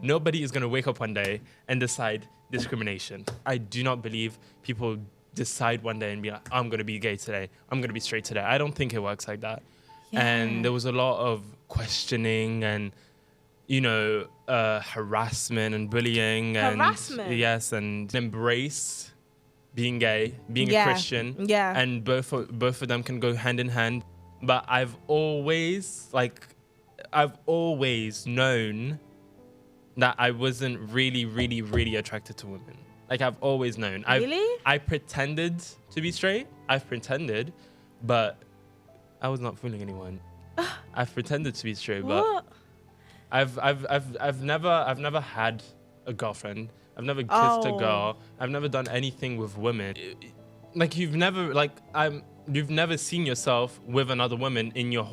nobody is going to wake up one day and decide discrimination. I do not believe people decide one day and be like, I'm going to be gay today. I'm going to be straight today. I don't think it works like that. Yeah. And there was a lot of questioning and, harassment and bullying. Harassment? Yes, and embrace being gay, being a Christian. Yeah. And both of them can go hand in hand. But I've always known that I wasn't really, really, really attracted to women. Like, I've always known. Really? I pretended to be straight. I've pretended, but I was not fooling anyone. I've pretended to be straight, but I've never had a girlfriend. I've never kissed a girl. I've never done anything with women. Like, you've never seen yourself with another woman in your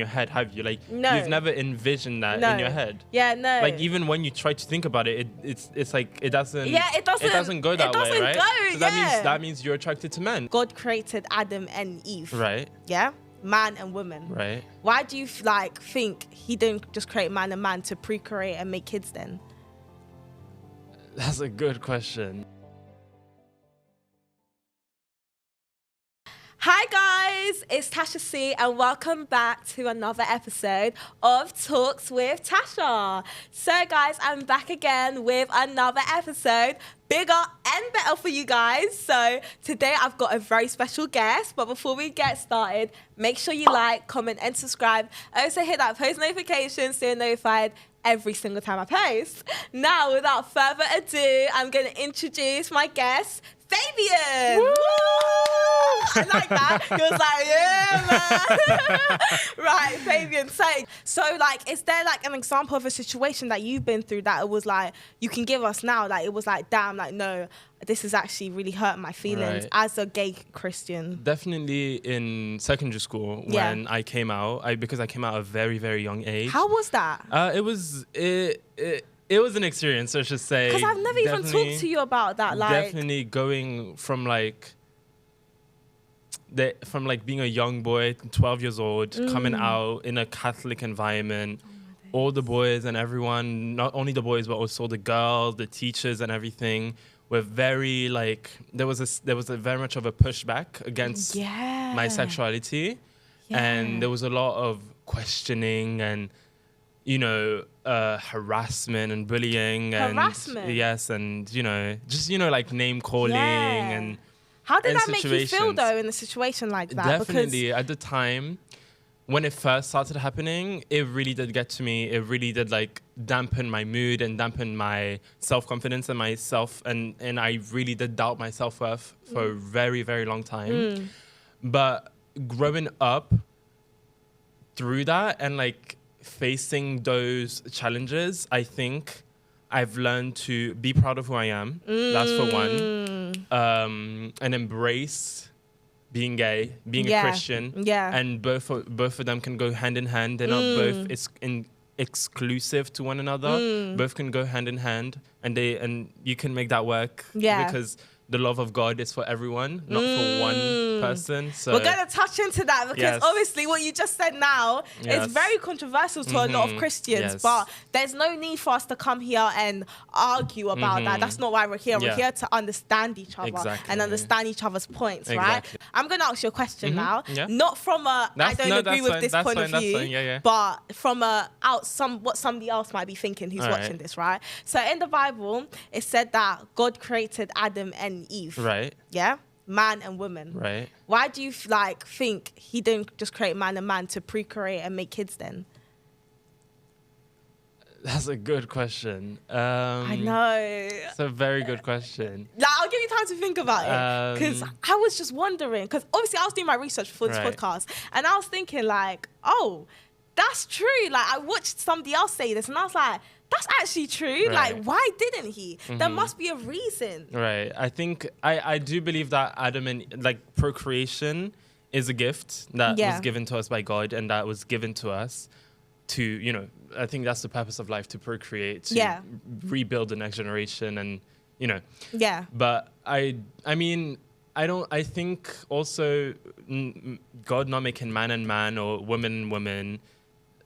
head, have you? Like, no. You've never envisioned that in your head. Yeah, no. Like, even when you try to think about it, it's like it doesn't. Yeah, it doesn't. It doesn't go that way, right? So that means you're attracted to men. God created Adam and Eve. Right. Yeah. Man and woman. Right. Why do you think he didn't just create man and man to procreate and make kids then? That's a good question. Hi guys, it's TashaC and welcome back to another episode of Talks with Tasha. So guys, I'm back again with another episode, bigger and better for you guys. So today I've got a very special guest, but before we get started, make sure you like, comment and subscribe. Also hit that post notification so you're notified every single time I post. Now, without further ado, I'm going to introduce my guest, Fabian. Woo! I like that. He was like, yeah, man. Right, Fabian. So, like, is there like an example of a situation that you've been through that it was like, you can give us now? Like, it was like, damn, like, no, this is actually really hurting my feelings as a gay Christian. Definitely in secondary school when I came out, because I came out at a very, very young age. How was that? It was an experience, I should say. Because I've never even talked to you about that. Like, definitely going from being a young boy, 12 years old, coming out in a Catholic environment, all the boys and everyone, not only the boys, but also the girls, the teachers and everything, were very there was a very much of a pushback against my sexuality. Yeah. And there was a lot of questioning and, harassment and bullying. Harassment? Yes, and, like name calling and how did that make you feel, though, in a situation like that? Definitely. At the time, when it first started happening, it really did get to me. It really did, dampen my mood and dampen my self-confidence and myself. And I really did doubt my self-worth for a very, very long time. But growing up through that and, facing those challenges, I think I've learned to be proud of who I am. That's for one. And embrace being gay, being a Christian. Yeah. And both of them can go hand in hand. They're not both exclusive to one another. Both can go hand in hand, and you can make that work. Yeah. Because the love of God is for everyone, not for one person. So we're going to touch into that because obviously what you just said now is very controversial to a lot of Christians, but there's no need for us to come here and argue about that. That's not why we're here. We're here to understand each other and understand each other's points, right? I'm going to ask you a question now, not from a I don't agree with this point of view, but from what somebody else might be thinking who's watching this, right? So in the Bible, it said that God created Adam and Eve. Right. Yeah? Man and woman. Right. Why do you think he didn't just create man and man to procreate and make kids then? That's a good question. I know. It's a very good question. I'll give you time to think about it. Because I was just wondering, because obviously I was doing my research for this podcast, and I was thinking oh, that's true. I watched somebody else say this, and I was like, that's actually true. Right. Why didn't he? There must be a reason. Right. I think I do believe that Adam and procreation is a gift that was given to us by God, and that was given to us to, I think that's the purpose of life, to procreate, to rebuild the next generation and, Yeah. But I think also God not making man and man or woman and woman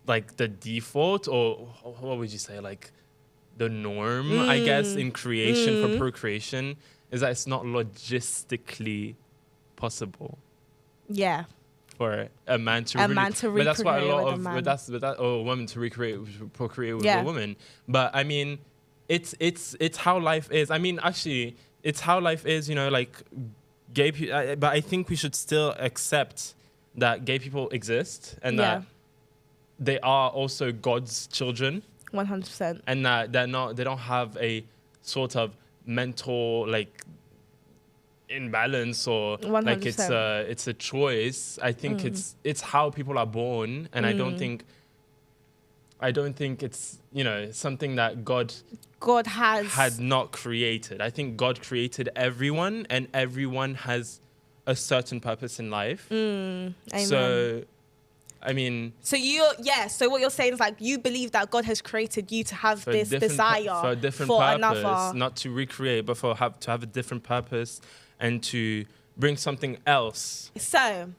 the default, or what would you say, the norm, I guess, in creation for procreation, is that it's not logistically possible. Yeah. For a man to recreate but that's why a lot with of a man. but that or a woman to procreate with Yeah. a woman. But I mean, it's how life is. I mean, actually, it's how life is. You know, like gay people. But I think we should still accept that gay people exist and that they are also God's children. 100%. And that they don't have a sort of mental like imbalance or 100%. like it's a choice. I think it's how people are born, and I don't think it's, you know, something that God had not created. I think God created everyone, and everyone has a certain purpose in life. Amen. So I mean, so what you're saying is like you believe that God has created you to have this desire for a different for purpose, another, not to recreate, but to have a different purpose and to bring something else. So,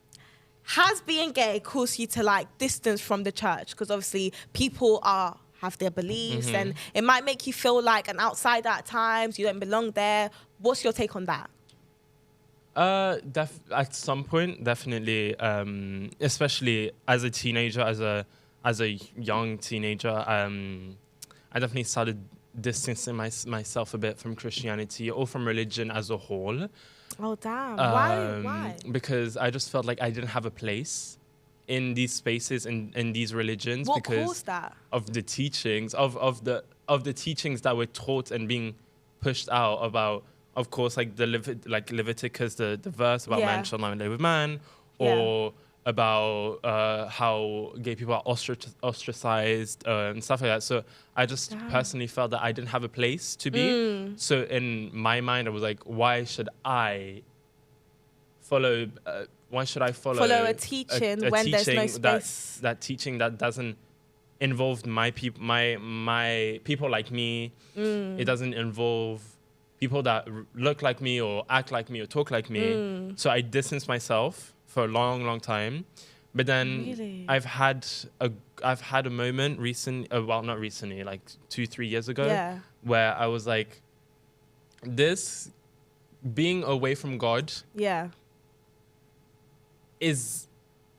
has being gay caused you to like distance from the church? Because obviously people have their beliefs, and it might make you feel like an outsider at times. You don't belong there. What's your take on that? At some point, definitely, especially as a teenager, as a young teenager, I definitely started distancing myself a bit from Christianity or from religion as a whole. Oh, damn. Why? Because I just felt like I didn't have a place in these spaces and in these religions. What because caused that? Of the teachings, of the teachings that were taught and being pushed out about, of course, like Leviticus, the verse about man shall not lay with man, or about how gay people are ostracized and stuff like that. So I just personally felt that I didn't have a place to be. So in my mind, I was like, why should I follow a teaching when there's no space? That teaching that doesn't involve my people like me. It doesn't involve people that look like me or act like me or talk like me. So I distanced myself for a long, long time. But then I've had a moment not recently, like 2-3 years ago, where I was like, this being away from God is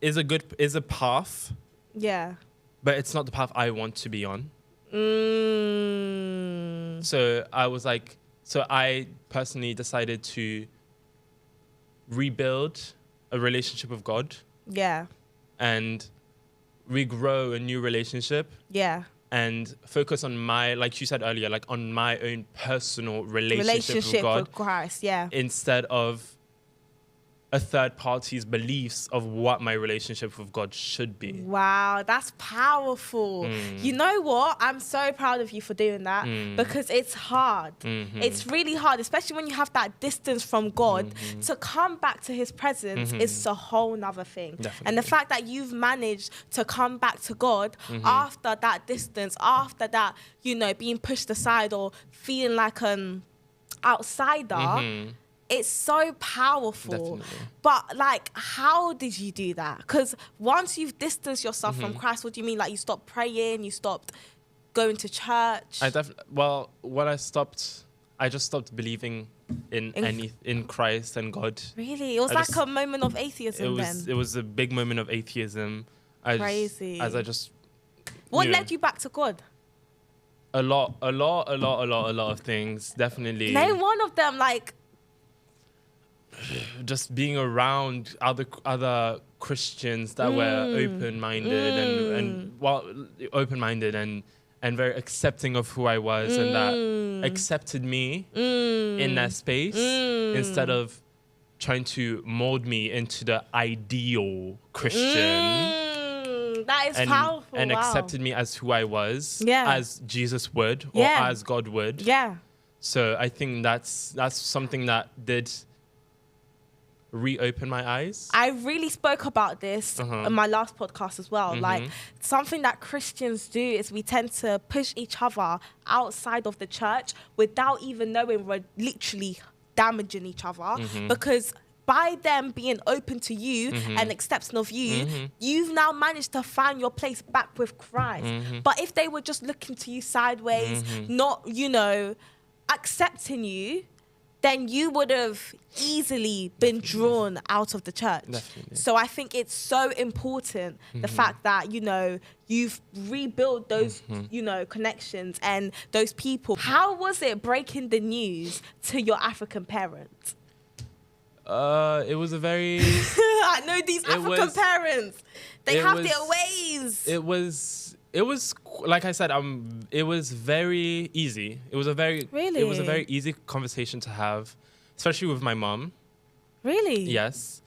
a path. Yeah. But it's not the path I want to be on. So I was like, so I personally decided to rebuild a relationship with God. Yeah. And regrow a new relationship. Yeah. And focus on like you said earlier, like on my own personal relationship with Christ. Yeah. Instead of a third party's beliefs of what my relationship with God should be. Wow, that's powerful. You know what? I'm so proud of you for doing that because it's hard. It's really hard, especially when you have that distance from God. To come back to his presence is a whole nother thing. Definitely. And the fact that you've managed to come back to God after that distance, after that, you know, being pushed aside or feeling like an outsider, it's so powerful. Definitely. But like, how did you do that? Because once you've distanced yourself from Christ, what do you mean? Like you stopped praying, you stopped going to church? When I just stopped believing in Christ and God. Really? It was like a moment of atheism It was a big moment of atheism. Crazy. What led you back to God? A lot of things, definitely. Name one of them, like... Just being around other Christians that were open-minded and very accepting of who I was and that accepted me in that space instead of trying to mold me into the ideal Christian. That is powerful. And accepted me as who I was, as Jesus would or as God would. Yeah. So I think that's something that did reopen my eyes. I really spoke about this in my last podcast as well. Like, something that Christians do is we tend to push each other outside of the church without even knowing we're literally damaging each other because by them being open to you Mm-hmm. and accepting of you, you've now managed to find your place back with Christ. Mm-hmm. But if they were just looking to you sideways, not, accepting you, then you would have easily been drawn out of the church. Definitely. So I think it's so important, the fact that, you've rebuilt those, connections and those people. How was it breaking the news to your African parents? It was a very... I know these African parents. They have their ways. It was like I said, it was very easy. It was a very easy conversation to have, especially with my mom. Really? Yes.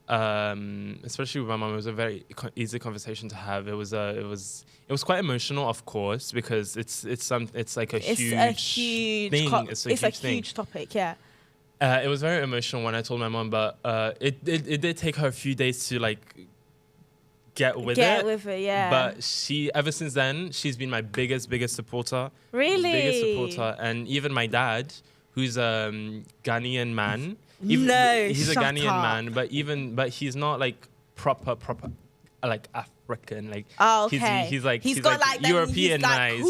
Especially with my mom, it was a very easy conversation to have. It was quite emotional, of course, because it's like a huge thing. It's a huge topic, yeah. It was very emotional when I told my mom, but it did take her a few days to like get with it, yeah. But ever since then, she's been my biggest supporter. Really? Biggest supporter. And even my dad, who's a Ghanaian man. He's a Ghanaian man, but he's not like proper like African. Like, oh, okay. He's got like Europeanized.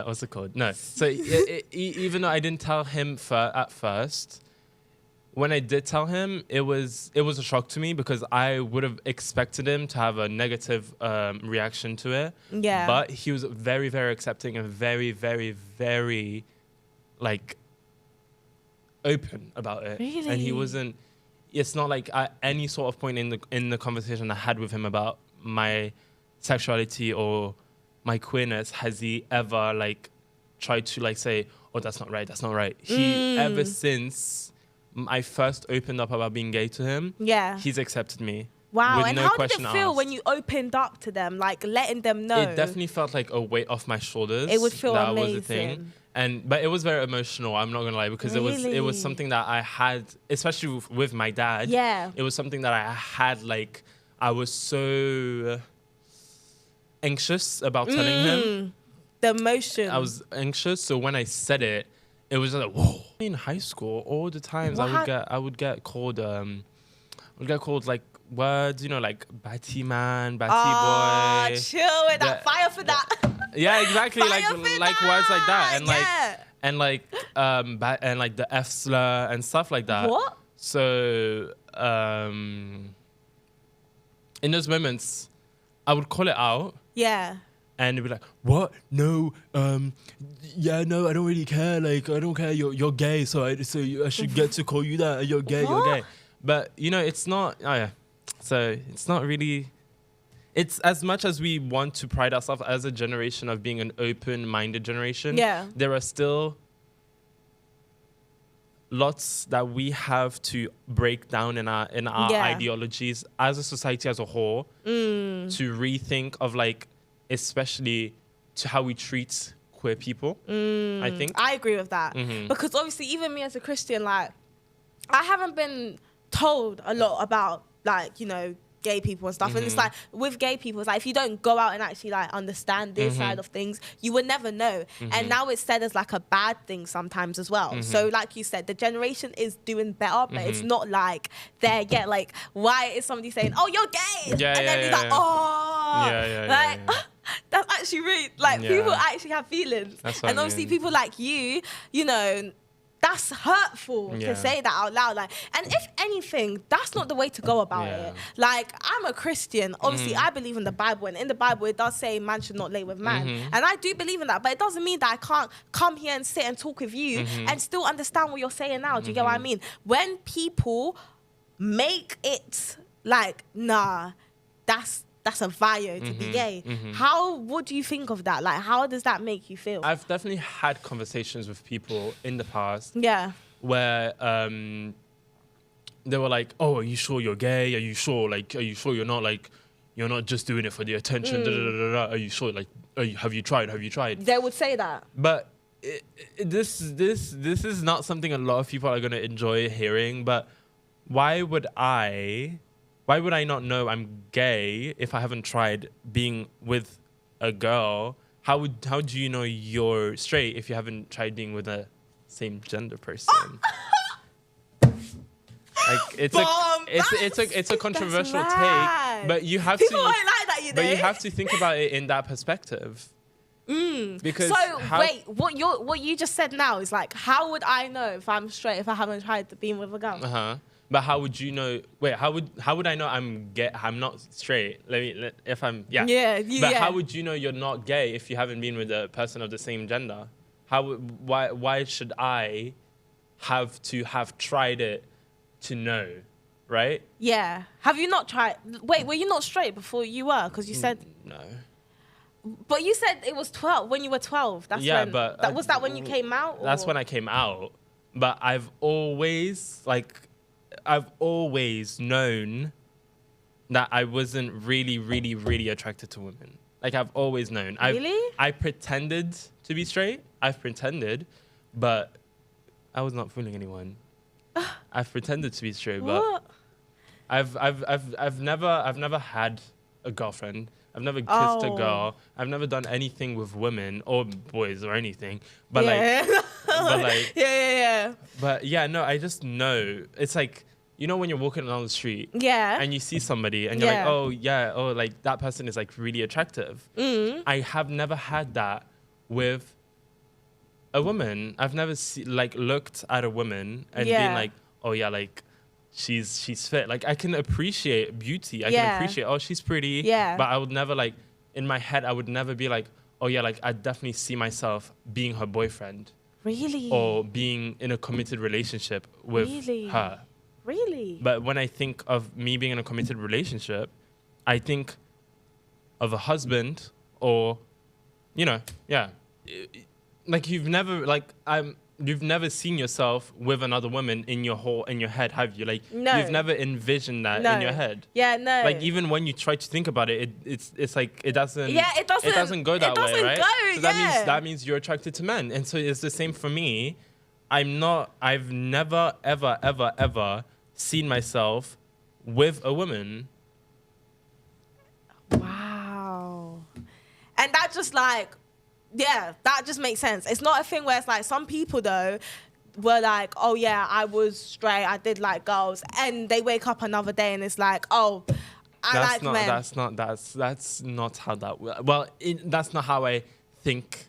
What's it called? No. So even though I didn't tell him at first, when I did tell him, it was a shock to me because I would have expected him to have a negative reaction to it. Yeah. But he was very, very accepting and very, very, very like open about it. Really? And he wasn't. It's not like at any sort of point in the conversation I had with him about my sexuality or my queerness has he ever like tried to like say, oh, that's not right, that's not right. He ever since I first opened up about being gay to him, he's accepted me. Wow. With and no how did question it feel asked. when you opened up to them, like letting them know? It definitely felt like a weight off my shoulders. It would feel that amazing. was the thing. But it was very emotional, I'm not gonna lie, because it was something that I had, especially with my dad. Yeah. It was something that I had, like, I was so anxious about telling him. The emotion. I was anxious, so when I said it, it was like, whoa. In high school, all the times I would get called like words, like batty man, batty boy. Chill with that. Fire for that. Yeah, exactly. Like words like that, and yeah. and like the F slur and stuff like that. What? So in those moments, I would call it out. Yeah. And they'd be like, what? No, yeah, no, I don't really care. Like, I don't care. You're gay, so I should get to call you that. You're gay. What? You're gay. But it's not. Oh yeah. So it's not really. It's as much as we want to pride ourselves as a generation of being an open-minded generation. Yeah. There are still lots that we have to break down in our ideologies as a society as a whole to rethink of like. Especially to how we treat queer people, I think. I agree with that. Because obviously, even me as a Christian, like, I haven't been told a lot about, like, gay people and stuff. And it's like, with gay people, it's like, if you don't go out and actually, like, understand this side of things, you would never know. And now it's said as, like, a bad thing sometimes as well. So, like you said, the generation is doing better, but it's not like they're yet, like, why is somebody saying, oh, you're gay? Yeah, and then he's like, oh. That's actually really, like, people actually have feelings. And obviously people like you, that's hurtful to say that out loud. Like, and if anything, that's not the way to go about it. Like, I'm a Christian. Obviously, I believe in the Bible. And in the Bible, it does say man should not lay with man. And I do believe in that. But it doesn't mean that I can't come here and sit and talk with you and still understand what you're saying now. Do you get what I mean? When people make it like, nah, that's a bio to be gay. What do you think of that? Like, how does that make you feel? I've definitely had conversations with people in the past. Yeah. Where they were like, "Oh, are you sure you're gay? Are you sure? Like, are you sure you're not just doing it for the attention? Da, da, da, da, da. Are you sure? Like, have you tried? Have you tried?" They would say that. But this is not something a lot of people are gonna enjoy hearing. But why would I not know I'm gay if I haven't tried being with a girl? How do you know you're straight if you haven't tried being with a same gender person. Like it's a controversial take, but you have People to won't like that, you know. but you have to think about it in that perspective. Because wait, what you just said now is like, how would I know if I'm straight if I haven't tried being with a girl? But how would you know? Wait, how would I know I'm not straight? If I'm how would you know you're not gay if you haven't been with a person of the same gender? Why should I have to have tried it to know, right? Yeah. Have you not tried? Wait, were you not straight before you were? Because you said no. But you said it was 12 when you were 12. That's when, but was that when you came out? Or? That's when I came out. But I've always known that I wasn't really, really, really attracted to women. Like I've always known. Really? I pretended to be straight. I've pretended, but I was not fooling anyone. I've pretended to be straight, but I've never had a girlfriend. I've never kissed a girl. I've never done anything with women or boys or anything. But no, I just know. It's like, you know when you're walking along the street and you see somebody and you're like, like that person is like really attractive. I have never had that with a woman. I've never looked at a woman and been like, oh yeah, like she's fit. Like I can appreciate beauty. I can appreciate, oh, she's pretty. Yeah. But I would never in my head, I would never be like, oh yeah, like I definitely see myself being her boyfriend. Really? Or being in a committed relationship with her. Really? But when I think of me being in a committed relationship, I think of a husband or, like you've never seen yourself with another woman in your head, have you? Like you've never envisioned that in your head. Yeah, no. Like even when you try to think about it, it's like it doesn't. Yeah, it doesn't go that way, right? So that means you're attracted to men, and so it's the same for me. I've never ever seen myself with a woman. Wow. And that just that just makes sense. It's not a thing where it's like some people though were like, oh yeah, I was straight, I did like girls, and they wake up another day and it's like, oh, I like men. That's not how that works. Well, that's not how I think.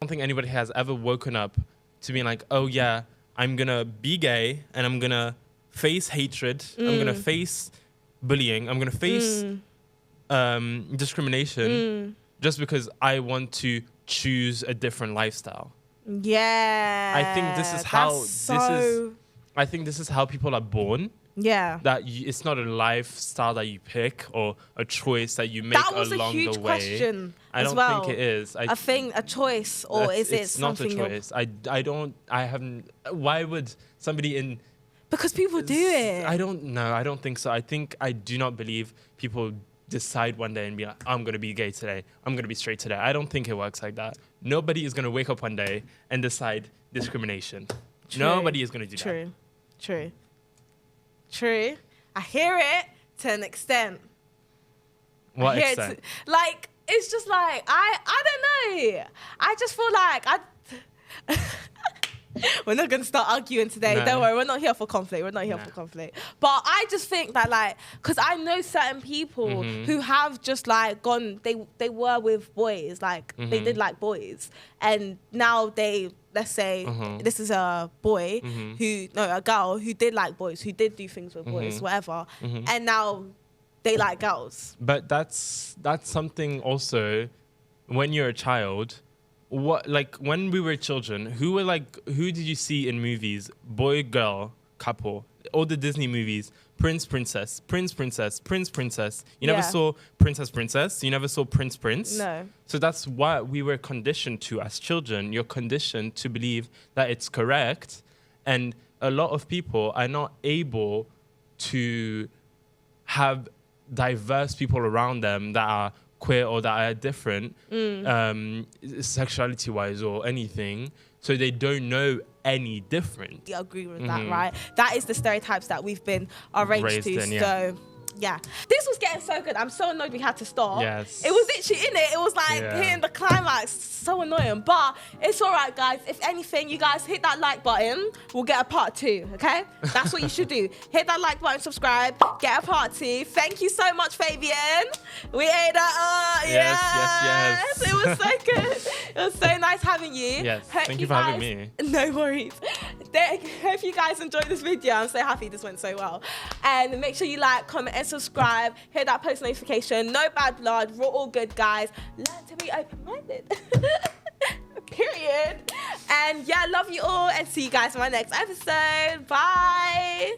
I don't think anybody has ever woken up to being like, oh yeah, I'm gonna be gay and I'm gonna face hatred. I'm gonna face bullying. I'm gonna face discrimination just because I want to choose a different lifestyle. Yeah. I think this is how people are born. Yeah. That it's not a lifestyle that you pick or a choice that you make along the way. That was a huge question. I don't think it is. A thing, a choice, or is it something? It's not a choice. I haven't. Why would somebody in? Because people do it. I don't know. I don't think so. I do not believe people decide one day and be like, I'm going to be gay today. I'm going to be straight today. I don't think it works like that. Nobody is going to wake up one day and decide discrimination. True. Nobody is going to do that. True. I hear it to an extent. What extent? It's just like, I don't know. I just feel like we're not going to start arguing today. No. Don't worry, we're not here for conflict. But I just think that because I know certain people who have just gone, they were with boys, they did like boys. And now let's say this is a boy a girl who did like boys, who did do things with boys, whatever. And now they like girls. But that's something also when you're a child. What when we were children, who did you see in movies? Boy, girl, couple. All the Disney movies, prince, princess, prince, princess, prince, princess. You never saw princess, princess. You never saw prince, prince. No. So that's what we were conditioned to as children. You're conditioned to believe that it's correct, and a lot of people are not able to have diverse people around them that are queer or that are different sexuality wise or anything, so they don't know any different. I agree with that, right? That is the stereotypes that we've been raised to. In, So Yeah, this was getting so good. I'm so annoyed we had to stop. Yes. It was literally in it. It was like hitting the climax. So annoying. But it's all right, guys. If anything, you guys hit that like button. We'll get a part 2, okay? That's what you should do. Hit that like button, subscribe, get a part 2. Thank you so much, Fabian. We ate that up. Yes. It was so good. It was so nice having you. Yes. Hope Thank you for having me. No worries. Hope you guys enjoyed this video. I'm so happy this went so well. And make sure you like, comment, and subscribe. Hit that post notification. No bad blood. We're all good, guys. Learn to be open-minded. Period. And yeah, love you all, and see you guys in my next episode. Bye.